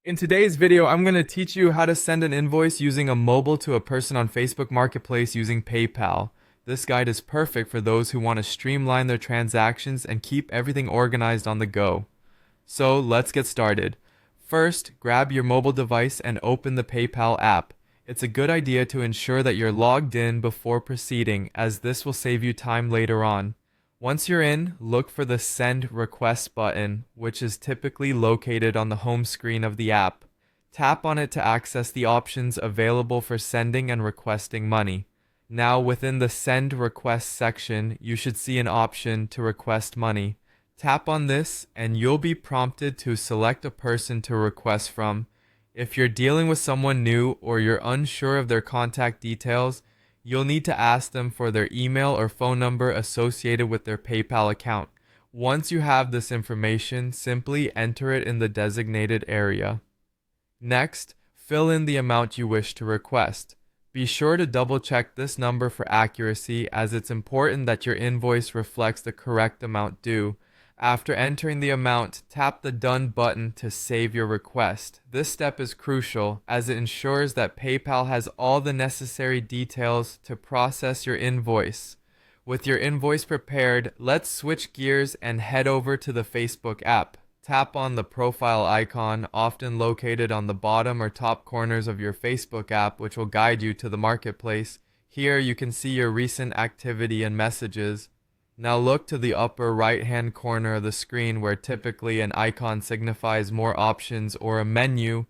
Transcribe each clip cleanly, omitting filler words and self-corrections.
In today's video, I'm going to teach you how to send an invoice using a mobile to a person on Facebook Marketplace using PayPal. This guide is perfect for those who want to streamline their transactions and keep everything organized on the go. So let's get started. First, grab your mobile device and open the PayPal app. It's a good idea to ensure that you're logged in before proceeding, as this will save you time later on. Once you're in, look for the Send Request button, which is typically located on the home screen of the app. Tap on it to access the options available for sending and requesting money. Now, within the Send Request section, you should see an option to request money. Tap on this, and you'll be prompted to select a person to request from. If you're dealing with someone new or you're unsure of their contact details, you'll need to ask them for their email or phone number associated with their PayPal account. Once you have this information, simply enter it in the designated area. Next, fill in the amount you wish to request. Be sure to double check this number for accuracy, as it's important that your invoice reflects the correct amount due. After entering the amount, tap the Done button to save your request. This step is crucial, as it ensures that PayPal has all the necessary details to process your invoice. With your invoice prepared, let's switch gears and head over to the Facebook app. Tap on the profile icon, often located on the bottom or top corners of your Facebook app, which will guide you to the marketplace. Here you can see your recent activity and messages. Now look to the upper right-hand corner of the screen, where typically an icon signifies more options or a menu.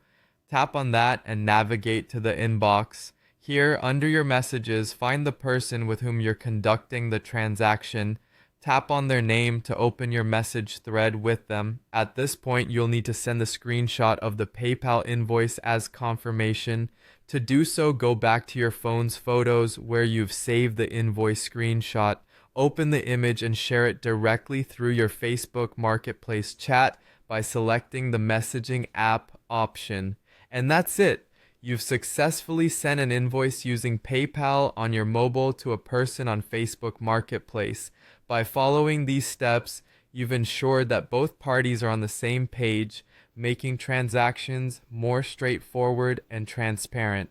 Tap on that and navigate to the inbox. Here, under your messages, find the person with whom you're conducting the transaction. Tap on their name to open your message thread with them. At this point, you'll need to send the screenshot of the PayPal invoice as confirmation. To do so, go back to your phone's photos where you've saved the invoice screenshot. Open the image and share it directly through your Facebook Marketplace chat by selecting the messaging app option. And that's it. You've successfully sent an invoice using PayPal on your mobile to a person on Facebook Marketplace. By following these steps, you've ensured that both parties are on the same page, making transactions more straightforward and transparent.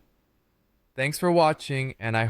Thanks for watching, and I